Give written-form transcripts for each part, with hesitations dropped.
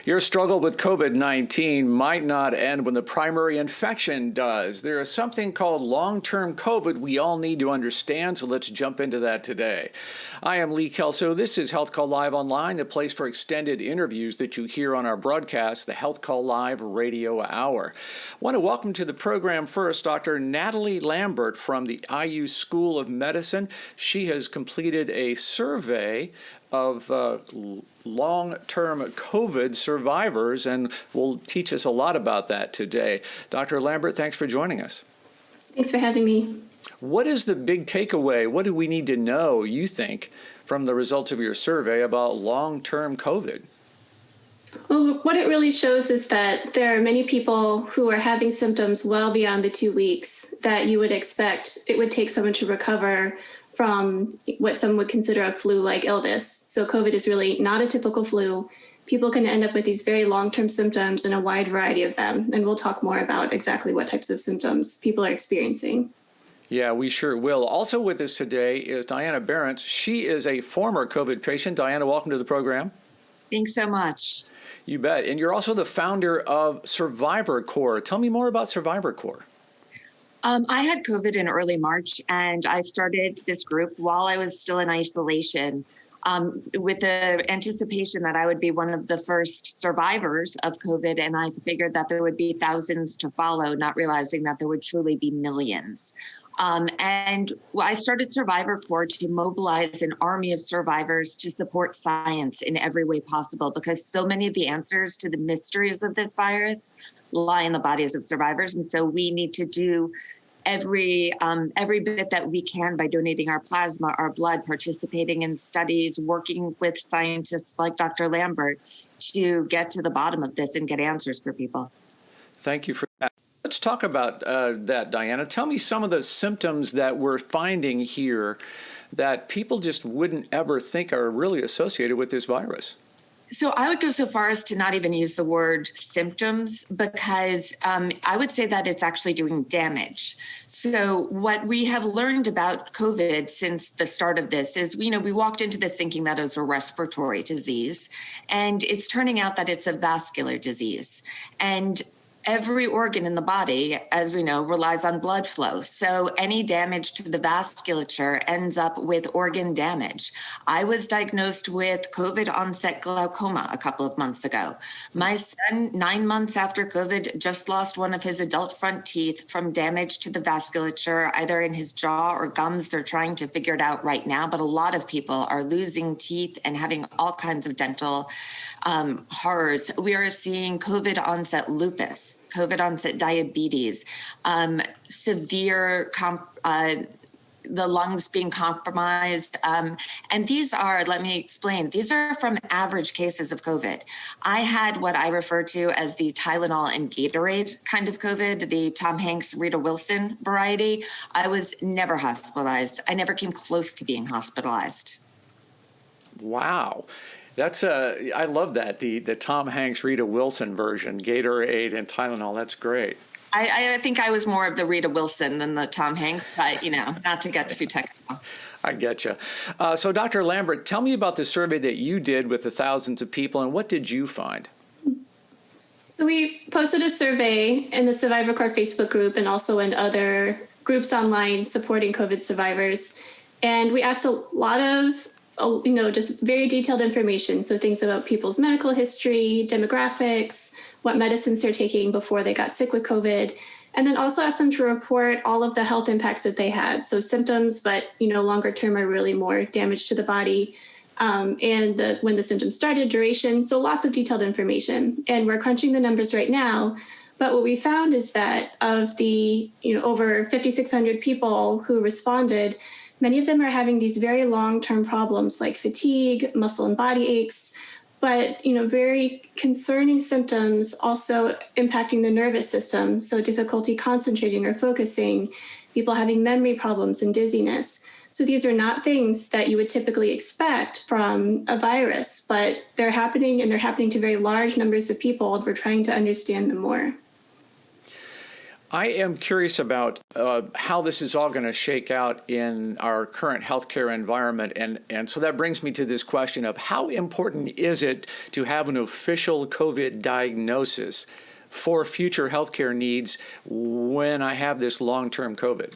Your struggle with COVID-19 might not end when the primary infection does. There is something called long-term COVID we all need to understand, so let's jump into that today. I am Lee Kelso. This is HealthCall Live Online, the place for extended interviews that you hear on our broadcast, the HealthCall Live Radio Hour. I want to welcome to the program first Dr. Natalie Lambert from the IU School of Medicine. She has completed a survey of long-term COVID survivors and will teach us a lot about that today. Dr. Lambert, thanks for joining us. Thanks for having me. What is the big takeaway? What do we need to know, you think, from the results of your survey about long-term COVID? Well, what it really shows is that there are many people who are having symptoms well beyond the 2 weeks that you would expect it would take someone to recover from what some would consider a flu-like illness. So COVID is really not a typical flu. People can end up with these very long-term symptoms and a wide variety of them. And we'll talk more about exactly what types of symptoms people are experiencing. Yeah, we sure will. Also with us today is Diana Barents. She is a former COVID patient. Diana, welcome to the program. Thanks so much. You bet. And you're also the founder of Survivor Corps. Tell me more about Survivor Corps. I had COVID in early March, and I started this group while I was still in isolation with the anticipation that I would be one of the first survivors of COVID. And I figured that there would be thousands to follow, not realizing that there would truly be millions. And I started Survivor Corps to mobilize an army of survivors to support science in every way possible, because so many of the answers to the mysteries of this virus lie in the bodies of survivors. And so we need to do every bit that we can by donating our plasma, our blood, participating in studies, working with scientists like Dr. Lambert to get to the bottom of this and get answers for people. Thank you for that. Let's talk about that, Diana. Tell me some of the symptoms that we're finding here that people just wouldn't ever think are really associated with this virus. So I would go so far as to not even use the word symptoms, because I would say that it's actually doing damage. So what we have learned about COVID since the start of this is, we walked into this thinking that it was a respiratory disease, and it's turning out that it's a vascular disease. And every organ in the body, as we know, relies on blood flow. So any damage to the vasculature ends up with organ damage. I was diagnosed with COVID onset glaucoma a couple of months ago. My son, 9 months after COVID, just lost one of his adult front teeth from damage to the vasculature, either in his jaw or gums. They're trying to figure it out right now, but a lot of people are losing teeth and having all kinds of dental horrors. We are seeing COVID onset lupus, COVID onset diabetes, severe the lungs being compromised. And these are, let me explain, these are from average cases of COVID. I had what I refer to as the Tylenol and Gatorade kind of COVID, the Tom Hanks, Rita Wilson variety. I was never hospitalized. I never came close to being hospitalized. Wow. I love that, the Tom Hanks, Rita Wilson version, Gatorade and Tylenol. That's great. I think I was more of the Rita Wilson than the Tom Hanks, but, not to get too technical. I get you. So, Dr. Lambert, tell me about the survey that you did with the thousands of people, and what did you find? So we posted a survey in the Survivor Corps Facebook group and also in other groups online supporting COVID survivors. And we asked a lot of just very detailed information. So things about people's medical history, demographics, what medicines they're taking before they got sick with COVID, and then also asked them to report all of the health impacts that they had. So symptoms, but longer term are really more damage to the body, and when the symptoms started, duration. So lots of detailed information. And we're crunching the numbers right now. But what we found is that of the over 5,600 people who responded, many of them are having these very long-term problems like fatigue, muscle and body aches, but very concerning symptoms also impacting the nervous system. So difficulty concentrating or focusing, people having memory problems and dizziness. So these are not things that you would typically expect from a virus, but they're happening, and they're happening to very large numbers of people, and we're trying to understand them more. I am curious about how this is all going to shake out in our current healthcare environment. And so that brings me to this question of how important is it to have an official COVID diagnosis for future healthcare needs when I have this long-term COVID?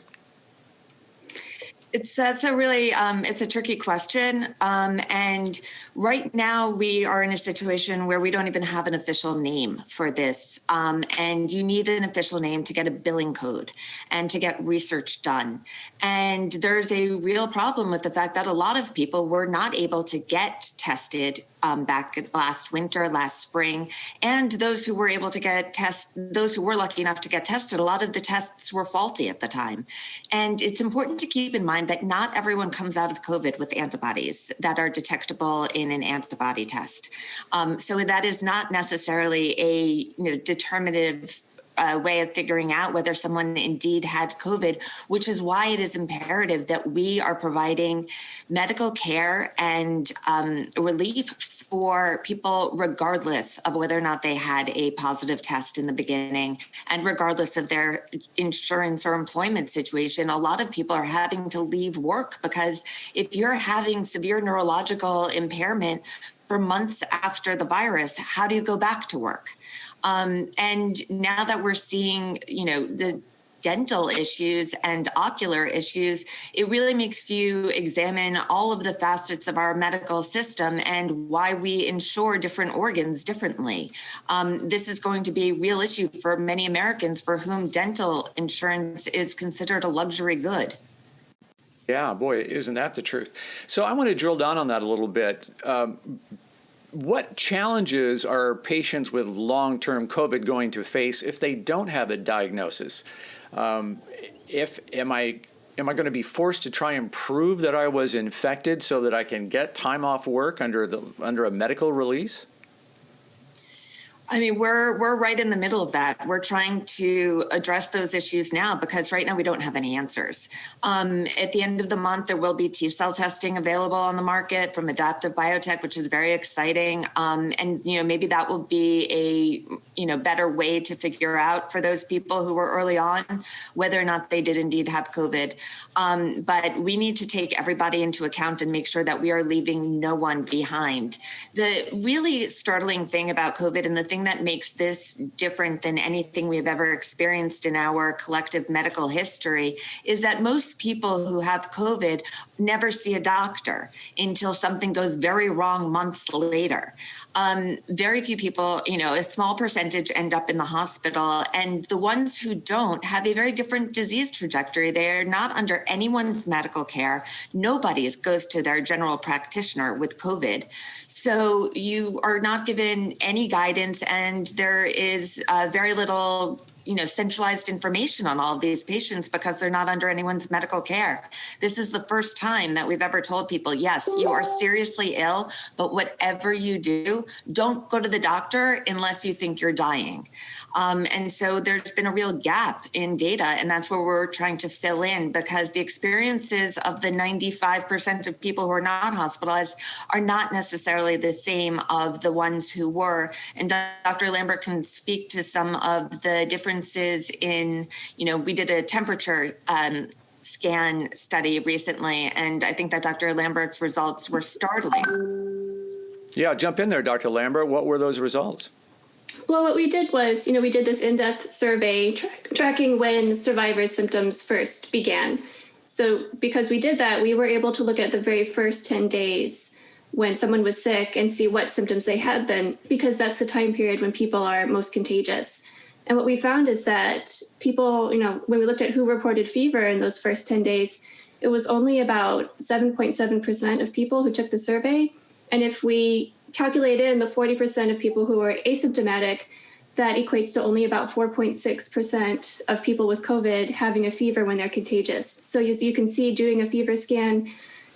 That's a really it's a tricky question, and right now we are in a situation where we don't even have an official name for this, and you need an official name to get a billing code and to get research done. And there's a real problem with the fact that a lot of people were not able to get tested back last winter, last spring, and those who were able to get those who were lucky enough to get tested, a lot of the tests were faulty at the time. And it's important to keep in mind that not everyone comes out of COVID with antibodies that are detectable in an antibody test. So that is not necessarily a determinative way of figuring out whether someone indeed had COVID, which is why it is imperative that we are providing medical care and relief for people regardless of whether or not they had a positive test in the beginning and regardless of their insurance or employment situation. A lot of people are having to leave work because if you're having severe neurological impairment for months after the virus, how do you go back to work? And now that we're seeing, the dental issues and ocular issues, it really makes you examine all of the facets of our medical system and why we insure different organs differently. This is going to be a real issue for many Americans for whom dental insurance is considered a luxury good. Yeah, boy, isn't that the truth? So I want to drill down on that a little bit. What challenges are patients with long-term COVID going to face if they don't have a diagnosis? Am I going to be forced to try and prove that I was infected so that I can get time off work under a medical release? I mean, we're right in the middle of that. We're trying to address those issues now because right now we don't have any answers. At the end of the month, there will be T-cell testing available on the market from Adaptive Biotech, which is very exciting. And maybe that will be a better way to figure out for those people who were early on whether or not they did indeed have COVID. But we need to take everybody into account and make sure that we are leaving no one behind. The really startling thing about COVID and the thing that makes this different than anything we have ever experienced in our collective medical history is that most people who have COVID never see a doctor until something goes very wrong months later. Very few people, a small percentage end up in the hospital, and the ones who don't have a very different disease trajectory. They're not under anyone's medical care. Nobody goes to their general practitioner with COVID. So you are not given any guidance, and there is very little centralized information on all of these patients because they're not under anyone's medical care. This is the first time that we've ever told people, yes, you are seriously ill, but whatever you do, don't go to the doctor unless you think you're dying. And so there's been a real gap in data, and that's where we're trying to fill in because the experiences of the 95% of people who are not hospitalized are not necessarily the same of the ones who were. And Dr. Lambert can speak to some of the differences in, we did a temperature scan study recently, and I think that Dr. Lambert's results were startling. Yeah, jump in there, Dr. Lambert. What were those results? Well, what we did was, we did this in-depth survey tracking when survivors' symptoms first began. So because we did that, we were able to look at the very first 10 days when someone was sick and see what symptoms they had then, because that's the time period when people are most contagious. And what we found is that people, when we looked at who reported fever in those first 10 days, it was only about 7.7% of people who took the survey. And if we calculate in the 40% of people who are asymptomatic, that equates to only about 4.6% of people with COVID having a fever when they're contagious. So as you can see, doing a fever scan,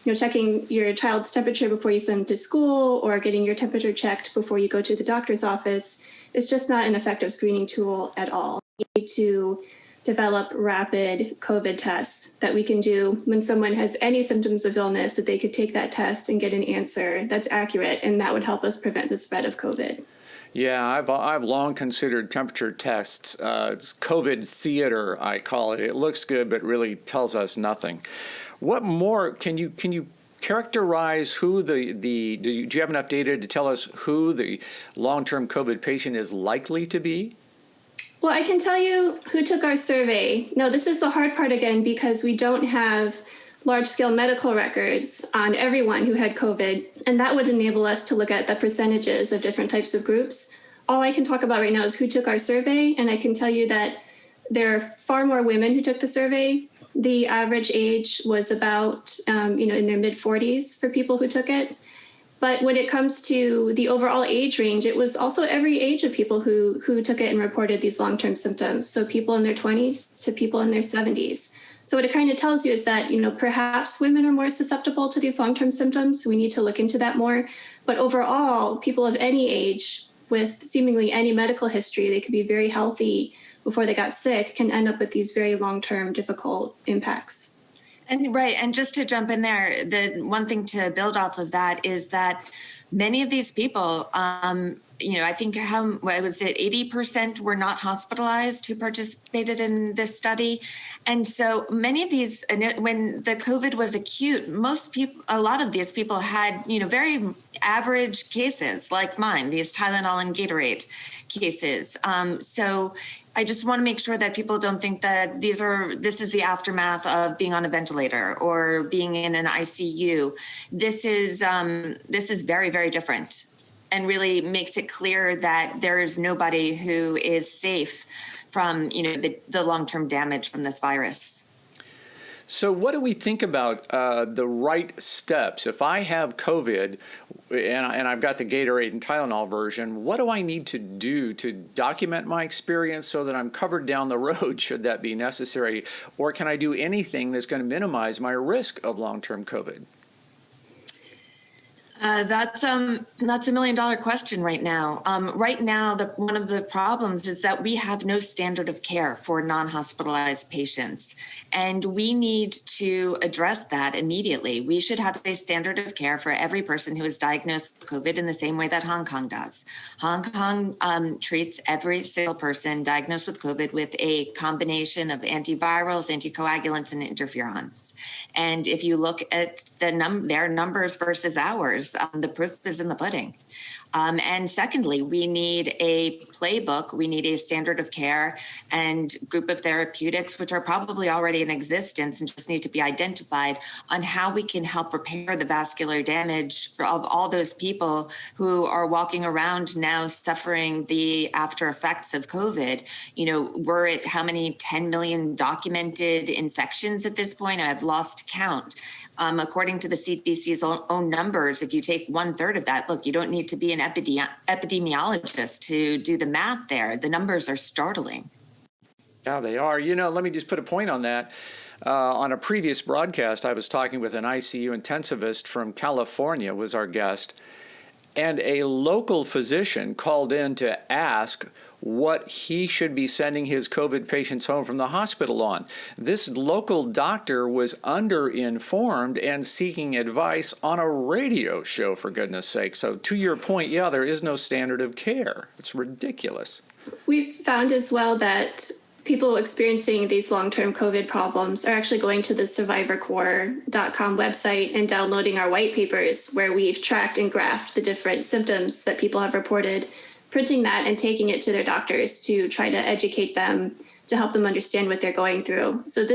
checking your child's temperature before you send them to school or getting your temperature checked before you go to the doctor's office is just not an effective screening tool at all. We need to develop rapid COVID tests that we can do when someone has any symptoms of illness, that they could take that test and get an answer that's accurate, and that would help us prevent the spread of COVID. Yeah, I've long considered temperature tests. It's COVID theater, I call it. It looks good, but really tells us nothing. What more can you characterize who do you have enough data to tell us who the long-term COVID patient is likely to be? Well, I can tell you who took our survey. No, this is the hard part again, because we don't have large-scale medical records on everyone who had COVID, and that would enable us to look at the percentages of different types of groups. All I can talk about right now is who took our survey, and I can tell you that there are far more women who took the survey. The average age was about, in their mid-40s for people who took it. But when it comes to the overall age range, it was also every age of people who took it and reported these long-term symptoms. So people in their 20s to people in their 70s. So what it kind of tells you is that, perhaps women are more susceptible to these long-term symptoms. We need to look into that more. But overall, people of any age with seemingly any medical history, they could be very healthy before they got sick, can end up with these very long-term difficult impacts. And right. And just to jump in there, the one thing to build off of that is that many of these people, I think 80% were not hospitalized who participated in this study. And so many of these, when the COVID was acute, a lot of these people had, very average cases like mine, these Tylenol and Gatorade cases. So I just want to make sure that people don't think that this is the aftermath of being on a ventilator or being in an ICU. This is very, very different, and really makes it clear that there is nobody who is safe from, the long-term damage from this virus. So what do we think about the right steps? If I have COVID and I've got the Gatorade and Tylenol version, what do I need to do to document my experience so that I'm covered down the road should that be necessary? Or can I do anything that's going to minimize my risk of long-term COVID? That's a $1 million question right now. Right now, one of the problems is that we have no standard of care for non-hospitalized patients, and we need to address that immediately. We should have a standard of care for every person who is diagnosed with COVID in the same way that Hong Kong does. Hong Kong treats every single person diagnosed with COVID with a combination of antivirals, anticoagulants, and interferons. And if you look at their numbers versus ours, the proof is in the pudding. And secondly, we need a playbook. We need a standard of care and group of therapeutics, which are probably already in existence and just need to be identified, on how we can help repair the vascular damage of all those people who are walking around now suffering the after effects of COVID. We're at how many 10 million documented infections at this point? I've lost count. According to the CDC's own numbers, if you take 1/3 of that, look, you don't need to be an epidemiologist to do the math there. The numbers are startling. Yeah, they are. Let me just put a point on that. On a previous broadcast, I was talking with an ICU intensivist from California, was our guest, and a local physician called in to ask what he should be sending his COVID patients home from the hospital on. This local doctor was underinformed and seeking advice on a radio show, for goodness sake. So to your point, yeah, there is no standard of care. It's ridiculous. We've found as well that people experiencing these long-term COVID problems are actually going to the survivorcore.com website and downloading our white papers, where we've tracked and graphed the different symptoms that people have reported, printing that and taking it to their doctors to try to educate them, to help them understand what they're going through. So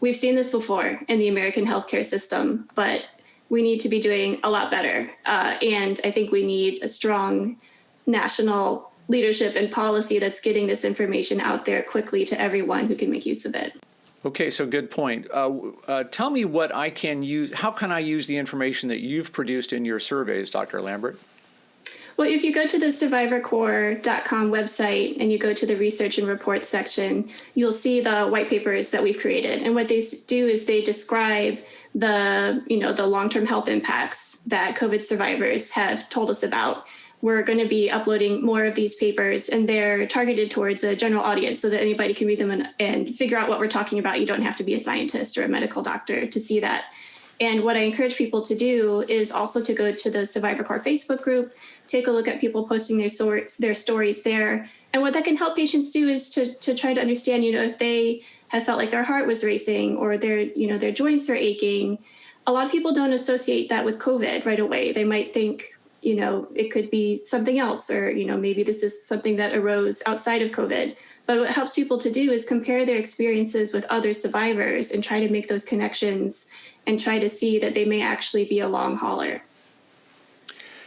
we've seen this before in the American healthcare system, but we need to be doing a lot better. And I think we need a strong national leadership and policy that's getting this information out there quickly to everyone who can make use of it. Okay, so good point. Tell me what I can use. How can I use the information that you've produced in your surveys, Dr. Lambert? Well, if you go to the survivorcore.com website and you go to the research and reports section, you'll see the white papers that we've created. And what they do is they describe the long-term health impacts that COVID survivors have told us about. We're going to be uploading more of these papers, and they're targeted towards a general audience so that anybody can read them and figure out what we're talking about. You don't have to be a scientist or a medical doctor to see that. And what I encourage people to do is also to go to the Survivor Corps Facebook group, take a look at people posting their stories there. And what that can help patients do is to try to understand, if they have felt like their heart was racing or their joints are aching. A lot of people don't associate that with COVID right away. They might think, it could be something else, or, maybe this is something that arose outside of COVID. But what helps people to do is compare their experiences with other survivors and try to make those connections and try to see that they may actually be a long hauler.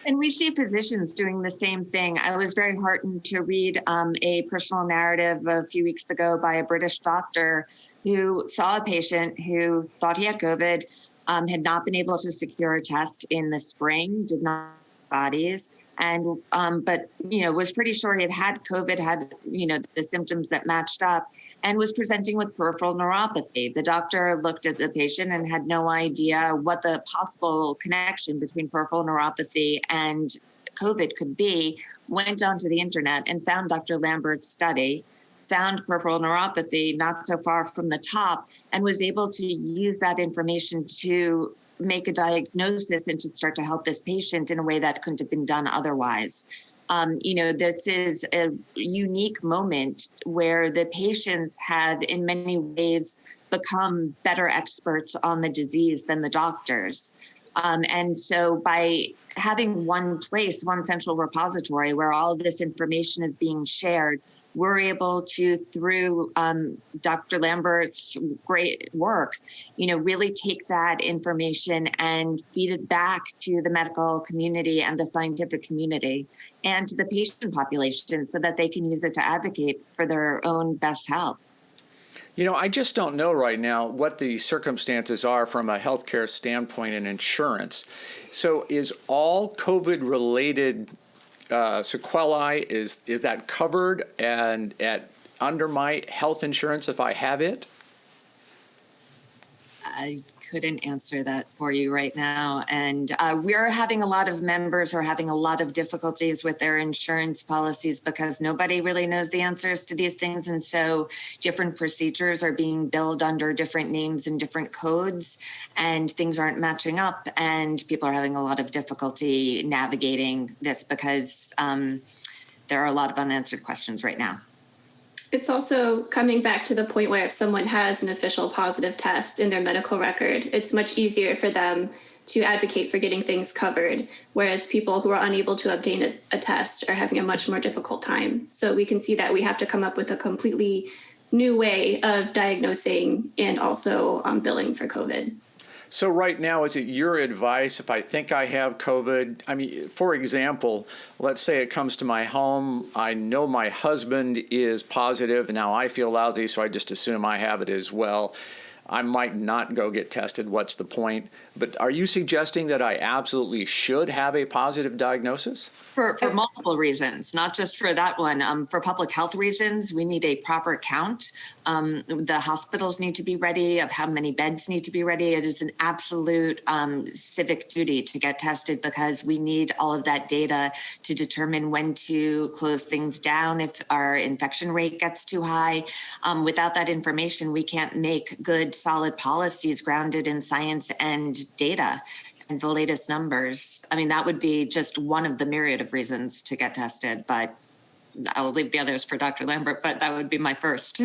And we see physicians doing the same thing. I was very heartened to read a personal narrative a few weeks ago by a British doctor who saw a patient who thought he had COVID, had not been able to secure a test in the spring, did not have bodies, and but was pretty sure he had COVID, had the symptoms that matched up, and was presenting with peripheral neuropathy. The doctor looked at the patient and had no idea what the possible connection between peripheral neuropathy and COVID could be, went onto the internet and found Dr. Lambert's study, found peripheral neuropathy not so far from the top, and was able to use that information to make a diagnosis and to start to help this patient in a way that couldn't have been done otherwise. This is a unique moment where the patients have in many ways become better experts on the disease than the doctors. And so by having one place, one central repository where all of this information is being shared, we're able to, through Dr. Lambert's great work, really take that information and feed it back to the medical community and the scientific community and to the patient population so that they can use it to advocate for their own best health. I just don't know right now what the circumstances are from a healthcare standpoint and insurance. So is all COVID-related sequelae, is that covered and under my health insurance if I have it? I couldn't answer that for you right now. And we're having a lot of members who are having a lot of difficulties with their insurance policies because nobody really knows the answers to these things. And so different procedures are being billed under different names and different codes, and things aren't matching up. And people are having a lot of difficulty navigating this because there are a lot of unanswered questions right now. It's also coming back to the point where if someone has an official positive test in their medical record, it's much easier for them to advocate for getting things covered, whereas people who are unable to obtain a test are having a much more difficult time. So we can see that we have to come up with a completely new way of diagnosing and also billing for COVID. So right now, is it your advice if I think I have COVID? I mean, for example, let's say it comes to my home. I know my husband is positive, and now I feel lousy, so I just assume I have it as well. I might not go get tested. What's the point? But are you suggesting that I absolutely should have a positive diagnosis? For multiple reasons, not just for that one. For public health reasons, we need a proper count. The hospitals need to be ready of how many beds need to be ready. It is an absolute civic duty to get tested because we need all of that data to determine when to close things down if our infection rate gets too high. Without that information, we can't make good, solid policies grounded in science and data and the latest numbers. I mean, that would be just one of the myriad of reasons to get tested, but I'll leave the others for Dr. Lambert, but that would be my first.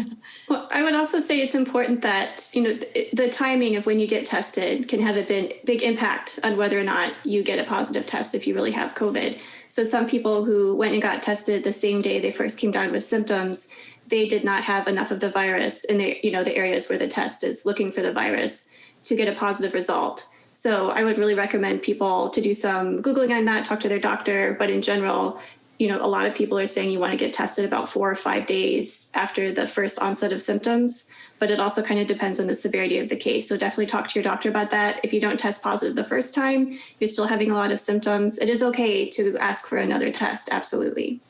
Well, I would also say it's important that, the timing of when you get tested can have a big impact on whether or not you get a positive test if you really have COVID. So some people who went and got tested the same day they first came down with symptoms, they did not have enough of the virus in the areas where the test is looking for the virus to get a positive result. So I would really recommend people to do some Googling on that, talk to their doctor. But in general, a lot of people are saying you want to get tested about 4 or 5 days after the first onset of symptoms. But it also kind of depends on the severity of the case. So definitely talk to your doctor about that. If you don't test positive the first time, you're still having a lot of symptoms, it is okay to ask for another test. Absolutely.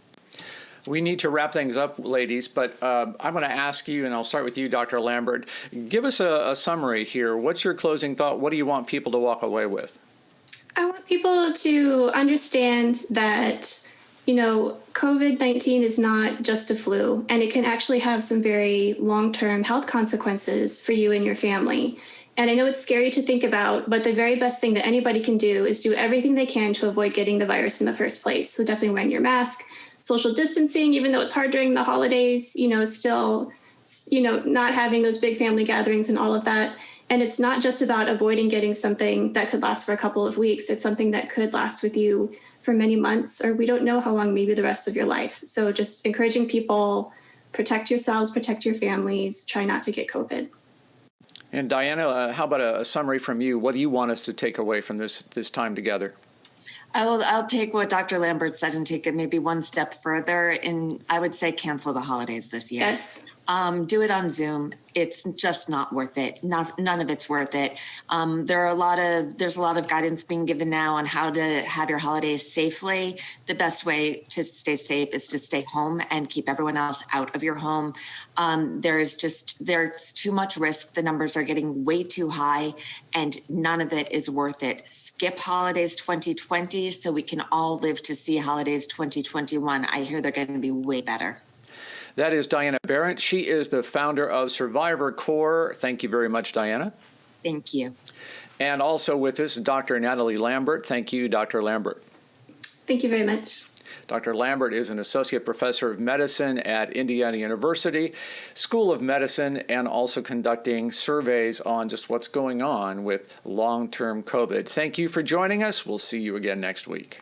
We need to wrap things up, ladies, but I'm going to ask you, and I'll start with you, Dr. Lambert. Give us a summary here. What's your closing thought? What do you want people to walk away with? I want people to understand that, COVID-19 is not just a flu, and it can actually have some very long-term health consequences for you and your family. And I know it's scary to think about, but the very best thing that anybody can do is do everything they can to avoid getting the virus in the first place. So definitely wearing your mask, social distancing, even though it's hard during the holidays, still, not having those big family gatherings and all of that. And it's not just about avoiding getting something that could last for a couple of weeks. It's something that could last with you for many months, or we don't know how long, maybe the rest of your life. So just encouraging people, protect yourselves, protect your families, try not to get COVID. And Diana, how about a summary from you? What do you want us to take away from this time together? I'll take what Dr. Lambert said and take it maybe one step further. And I would say cancel the holidays this year. Yes. Do it on Zoom. It's just not worth it. None of it's worth it. There's a lot of guidance being given now on how to have your holidays safely. The best way to stay safe is to stay home and keep everyone else out of your home. There's too much risk. The numbers are getting way too high, and none of it is worth it. Skip holidays 2020 so we can all live to see holidays 2021. I hear they're going to be way better. That is Diana Berrent. She is the founder of Survivor Corps. Thank you very much, Diana. Thank you. And also with us, Dr. Natalie Lambert. Thank you, Dr. Lambert. Thank you very much. Dr. Lambert is an associate professor of medicine at Indiana University School of Medicine, and also conducting surveys on just what's going on with long-term COVID. Thank you for joining us. We'll see you again next week.